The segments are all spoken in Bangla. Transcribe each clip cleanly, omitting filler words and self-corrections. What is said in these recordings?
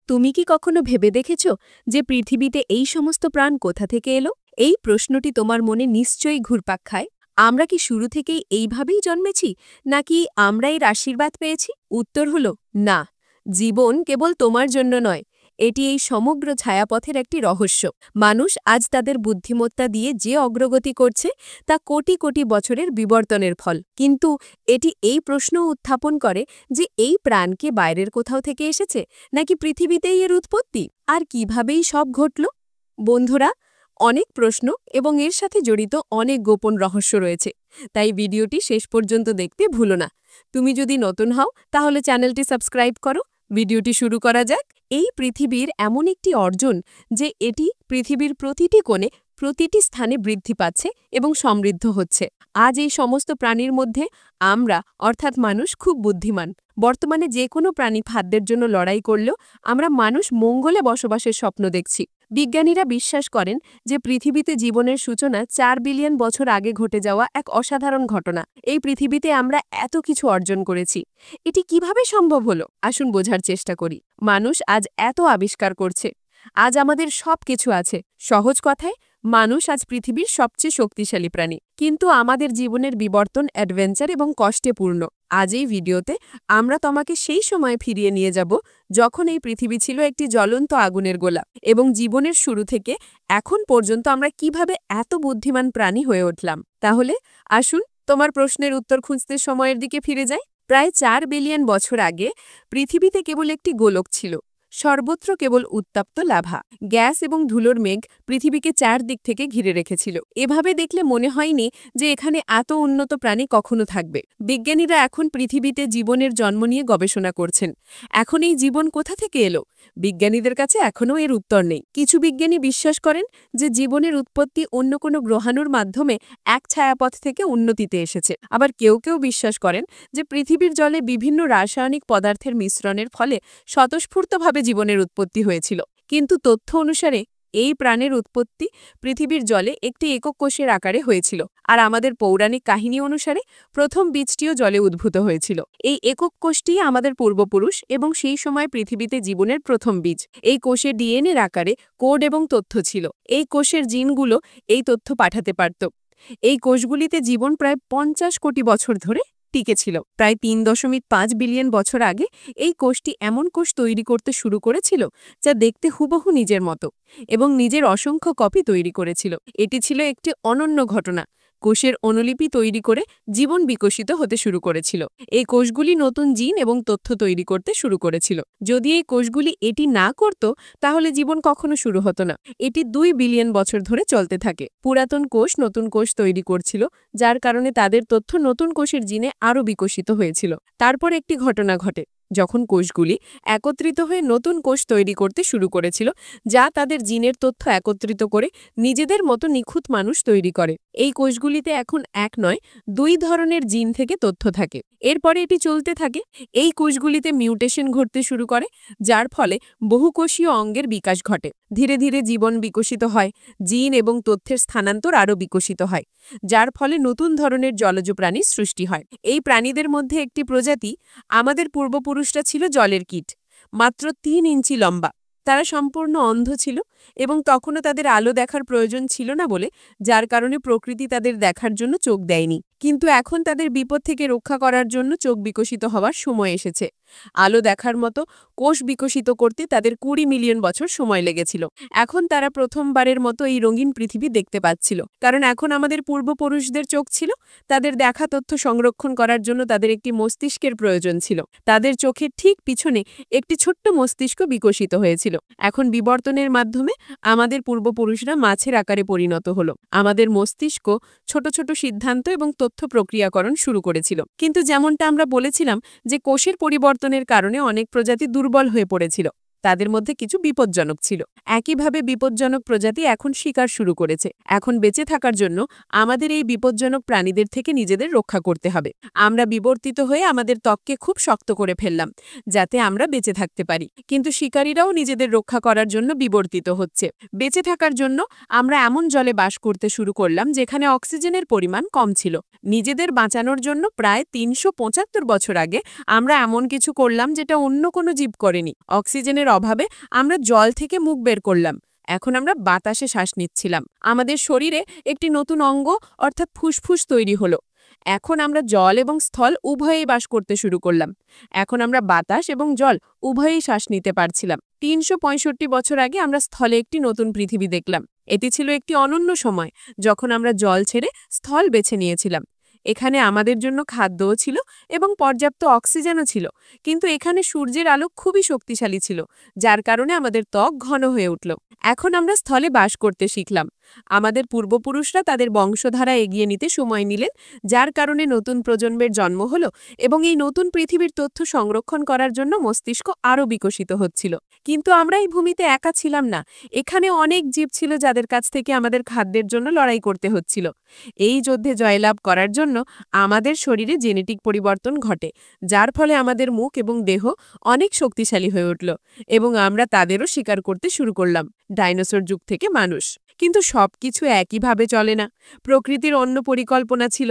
তুমি কি কখনো ভেবে দেখেছ যে পৃথিবীতে এই সমস্ত প্রাণ কোথা থেকে এলো? এই প্রশ্নটি তোমার মনে নিশ্চয়ই ঘুরপাক খায়। আমরা কি শুরু থেকেই এইভাবেই জন্মেছি, নাকি আমরা এর আশীর্বাদ পেয়েছি? উত্তর হল না। জীবন কেবল তোমার জন্য নয়, এটি এই সমগ্র ছায়াপথের একটি রহস্য। মানুষ আজ তাদের বুদ্ধিমত্তা দিয়ে যে অগ্রগতি করছে তা কোটি কোটি বছরের বিবর্তনের ফল। কিন্তু এটি এই প্রশ্ন উত্থাপন করে যে এই প্রাণ কি বাইরের কোথাও থেকে এসেছে, নাকি পৃথিবীতেই এর উৎপত্তি? আর কিভাবেই সব ঘটল? বন্ধুরা, অনেক প্রশ্ন এবং এর সাথে জড়িত অনেক গোপন রহস্য রয়েছে, তাই ভিডিওটি শেষ পর্যন্ত দেখতে ভুলো না। তুমি যদি নতুন হও তাহলে চ্যানেলটি সাবস্ক্রাইব করো। ভিডিওটি শুরু করা যাক। এই পৃথিবীর এমন একটি অর্জন যে এটি পৃথিবীর প্রতিটি কোণে, প্রতিটি স্থানে বৃদ্ধি পাচ্ছে এবং সমৃদ্ধ হচ্ছে। আজ এই সমস্ত প্রাণীর মধ্যে আমরা অর্থাৎ মানুষ খুব বুদ্ধিমান। বর্তমানে যে কোনো প্রাণী খাদ্যের জন্য লড়াই করলেও আমরা মানুষ মঙ্গলে বসবাসের স্বপ্ন দেখছি। বিজ্ঞানীরা বিশ্বাস করেন যে পৃথিবীতে জীবনের সূচনা 4 বিলিয়ন বছর আগে ঘটে যাওয়া এক অসাধারণ ঘটনা। এই পৃথিবীতে আমরা এত কিছু অর্জন করেছি। এটি কিভাবে সম্ভব হলো? আসুন বোঝার চেষ্টা করি। মানুষ আজ এত আবিষ্কার করছে, আজ আমাদের সব কিছু আছে। সহজ কথায়, মানুষ আজ পৃথিবীর সবচেয়ে শক্তিশালী প্রাণী। কিন্তু আমাদের জীবনের বিবর্তন অ্যাডভেঞ্চার এবং কষ্টে পূর্ণ। আজ এই ভিডিওতে আমরা তোমাকে সেই সময়ে ফিরিয়ে নিয়ে যাব যখন এই পৃথিবী ছিল একটি জ্বলন্ত আগুনের গোলা, এবং জীবনের শুরু থেকে এখন পর্যন্ত আমরা কিভাবে এত বুদ্ধিমান প্রাণী হয়ে উঠলাম। তাহলে আসুন তোমার প্রশ্নের উত্তর খুঁজতে সময়ের দিকে ফিরে যাই। প্রায় 4 বিলিয়ন বছর আগে পৃথিবীতে কেবল একটি গোলক ছিল। সর্বত্র কেবল উত্তপ্ত লাভা, গ্যাস এবং ধুলোর মেঘ পৃথিবীকে চারদিক থেকে ঘিরে রেখেছিল। এভাবে দেখলে মনে হয়নি যে এখানে এত উন্নত প্রাণী কখনো থাকবে। বিজ্ঞানীরা এখন পৃথিবীতে জীবনের জন্ম নিয়ে গবেষণা করছেন। এখন এই জীবন কোথা থেকে এলো? বিজ্ঞানীদের কাছে এখনও এর উত্তর নেই। কিছু বিজ্ঞানী বিশ্বাস করেন যে জীবনের উৎপত্তি অন্য কোনো গ্রহাণুর মাধ্যমে এক ছায়াপথ থেকে উন্নতিতে এসেছে। আবার কেউ কেউ বিশ্বাস করেন যে পৃথিবীর জলে বিভিন্ন রাসায়নিক পদার্থের মিশ্রণের ফলে স্বতঃস্ফূর্তভাবে জীবনের উৎপত্তি হয়েছিল। কিন্তু তথ্য অনুসারে এই প্রাণের উৎপত্তি পৃথিবীর জলে একটি একক কোষের আকারে হয়েছিল। আর আমাদের পৌরাণিক কাহিনী অনুসারে প্রথম বীজটিও জলে উদ্ভূত হয়েছিল। এই একক কোষটি আমাদের পূর্বপুরুষ এবং সেই সময় পৃথিবীতে জীবনের প্রথম বীজ। এই কোষে ডিএনএর আকারে কোড এবং তথ্য ছিল। এই কোষের জিনগুলো এই তথ্য পাঠাতে পারত। এই কোষগুলিতে জীবন প্রায় 50 কোটি বছর ধরে টিকেছিল। প্রায় 3.5 বিলিয়ন বছর আগে এই কোষটি এমন কোষ তৈরি করতে শুরু করেছিল যা দেখতে হুবহু নিজের মতো এবং নিজের অসংখ্য কপি তৈরি করেছিল। এটি ছিল একটি অনন্য ঘটনা। কোষের অনুলিপি তৈরি করে জীবন বিকশিত হতে শুরু করেছিল। এই কোষগুলি নতুন জিন এবং তথ্য তৈরি করতে শুরু করেছিল। যদি এই কোষগুলি এটি না করত তাহলে জীবন কখনো শুরু হতো না। এটি 2 বিলিয়ন বছর ধরে চলতে থাকে। পুরাতন কোষ নতুন কোষ তৈরি করছিল, যার কারণে তাদের তথ্য নতুন কোষের জিনে আরও বিকশিত হয়েছিল। তারপর একটি ঘটনা ঘটে যখন কোষগুলি একত্রিত হয়ে নতুন কোষ তৈরি করতে শুরু করেছিল, যা তাদের জিনের তথ্য একত্রিত করে নিজেদের মতো নিখুঁত মানুষ তৈরি করে। এই কোষগুলিতে এখন এক নয়, 2 ধরনের জিন থেকে তথ্য থাকে। এরপরে এটি চলতে থাকে। এই কোষগুলিতে মিউটেশন ঘটতে শুরু করে, যার ফলে বহুকোষীয় অঙ্গের বিকাশ ঘটে। ধীরে ধীরে জীবন বিকশিত হয়, জিন এবং তথ্যের স্থানান্তর আরও বিকশিত হয়, যার ফলে নতুন ধরনের জলজ প্রাণীর সৃষ্টি হয়। এই প্রাণীদের মধ্যে একটি প্রজাতি, আমাদের পূর্বপুরুষরা ছিল জলের কীট, মাত্র 3 ইঞ্চি লম্বা। তারা সম্পূর্ণ অন্ধ ছিল এবং তখনও তাদের আলো দেখার প্রয়োজন ছিল না বলে, যার কারণে প্রকৃতি তাদের দেখার জন্য চোখ দেয়নি। কিন্তু এখন তাদের বিপদ থেকে রক্ষা করার জন্য চোখ বিকশিত হওয়ার সময় এসেছে। আলো দেখার মতো কোষ বিকশিত করতে তাদের 20 মিলিয়ন বছর সময় লেগেছিল। এখন তারা প্রথমবারের মতো এই রঙিন পৃথিবী দেখতে পাচ্ছিল, কারণ এখন আমাদের পূর্বপুরুষদের চোখ ছিল। তাদের দেখা তথ্য সংরক্ষণ করার জন্য তাদের একটি মস্তিষ্কের প্রয়োজন ছিল। তাদের চোখের ঠিক পিছনে একটি ছোট্ট মস্তিষ্ক বিকশিত হয়েছিল। এখন বিবর্তনের মাধ্যমে আমাদের পূর্বপুরুষরা মাছের আকারে পরিণত হলো। আমাদের মস্তিষ্ক ছোট ছোট সিদ্ধান্ত এবং তথ্য প্রক্রিয়াকরণ শুরু করেছিল। কিন্তু যেমনটা আমরা বলেছিলাম যে কোষের পরিবর্তনের কারণে অনেক প্রজাতি দুর্বল হয়ে পড়েছিল, তাদের মধ্যে কিছু বিপজ্জনক ছিল। একইভাবে বিপজ্জনক প্রজাতি এখন শিকার শুরু করেছে। এখন বেঁচে থাকার জন্য আমাদের এই বিপজ্জনক প্রাণীদের থেকে নিজেদের রক্ষা করতে হবে। আমরা বিবর্তিত হয়ে আমাদের ত্বককে খুব শক্ত করে ফেললাম যাতে আমরা বেঁচে থাকতে পারি। কিন্তু শিকারীরাও নিজেদের রক্ষা করার জন্য বিবর্তিত হচ্ছে। বেঁচে থাকার জন্য আমরা এমন জলে বাস করতে শুরু করলাম যেখানে অক্সিজেনের পরিমাণ কম ছিল। নিজেদের বাঁচানোর জন্য প্রায় 375 বছর আগে আমরা এমন কিছু করলাম যেটা অন্য কোনো জীব করেনি। অক্সিজেনের অভাবে আমরা জল থেকে মুখ বের করলাম। এখন আমরা বাতাসে শ্বাস নিচ্ছিলাম। আমাদের শরীরে একটি নতুন অঙ্গ অর্থাৎ ফুসফুস তৈরি হলো। এখন আমরা জল এবং স্থল উভয়েই বাস করতে শুরু করলাম। এখন আমরা বাতাস এবং জল উভয়েই শ্বাস নিতে পারছিলাম। ৩৬৫ বছর আগে আমরা স্থলে একটি নতুন পৃথিবী দেখলাম। এটি ছিল একটি অনন্য সময় যখন আমরা জল ছেড়ে স্থল বেছে নিয়েছিলাম। এখানে আমাদের জন্য খাদ্যও ছিল এবং পর্যাপ্ত অক্সিজেনও ছিল, কিন্তু এখানে সূর্যের আলো খুবই শক্তিশালী ছিল, যার কারণে আমাদের ত্বক ঘন হয়ে উঠল। এখন আমরা স্থলে বাস করতে শিখলাম। আমাদের পূর্বপুরুষরা তাদের বংশধারা এগিয়ে নিতে সময় নিলেন, যার কারণে নতুন প্রজন্মের জন্ম হলো এবং এই নতুন পৃথিবীর তথ্য সংরক্ষণ করার জন্য মস্তিষ্ক আরও বিকশিত হচ্ছিল। কিন্তু আমরা এই ভূমিতে একা ছিলাম না। এখানে অনেক জীব ছিল যাদের কাছ থেকে আমাদের খাদ্যের জন্য লড়াই করতে হচ্ছিল। এই যুদ্ধে জয়লাভ করার জন্য আমাদের শরীরে জেনেটিক পরিবর্তন ঘটে, যার ফলে আমাদের মুখ এবং দেহ অনেক শক্তিশালী হয়ে উঠল এবং আমরা তাদেরও শিকার করতে শুরু করলাম, ডাইনোসর যুগ থেকে মানুষ। কিন্তু সবকিছু একইভাবে চলে না। প্রকৃতির অন্য পরিকল্পনা ছিল।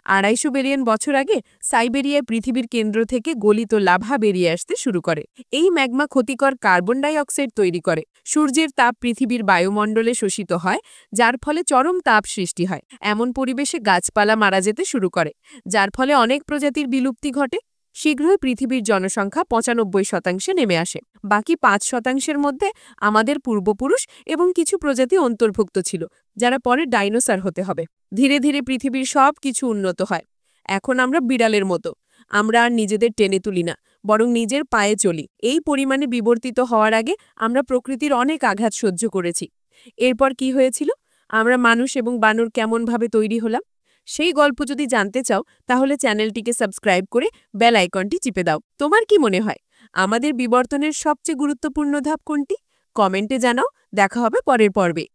২৫০ বিলিয়ন বছর আগে সাইবেরিয়ায় পৃথিবীর কেন্দ্র থেকে গলিত লাভা বেরিয়ে আসতে শুরু করে। এই ম্যাগমা ক্ষতিকর কার্বন ডাই অক্সাইড তৈরি করে। সূর্যের তাপ পৃথিবীর বায়ুমণ্ডলে শোষিত হয়, যার ফলে চরম তাপ সৃষ্টি হয়। এমন পরিবেশে গাছপালা মারা যেতে শুরু করে, যার ফলে অনেক প্রজাতির বিলুপ্তি ঘটে। শীঘ্রই পৃথিবীর জনসংখ্যা ৯৫% নেমে আসে। বাকি ৫%-এর মধ্যে আমাদের পূর্বপুরুষ এবং কিছু প্রজাতি অন্তর্ভুক্ত ছিল, যারা পরে ডাইনোসর হতে হবে। ধীরে ধীরে পৃথিবীর সব কিছু উন্নত হয়। এখন আমরা বিড়ালের মতো। আমরা আর নিজেদের টেনে তুলি না, বরং নিজের পায়ে চলি। এই পরিমাণে বিবর্তিত হওয়ার আগে আমরা প্রকৃতির অনেক আঘাত সহ্য করেছি। এরপর কি হয়েছিল? আমরা মানুষ এবং বানর কেমনভাবে তৈরি হলাম? সেই গল্প যদি জানতে চাও, তাহলে চ্যানেলটিকে সাবস্ক্রাইব করে বেল আইকনটি চিপে দাও। তোমার কি মনে হয় আমাদের বিবর্তনের সবচেয়ে গুরুত্বপূর্ণ ধাপ কোনটি? কমেন্টে জানাও। দেখা হবে পরের পর্বে।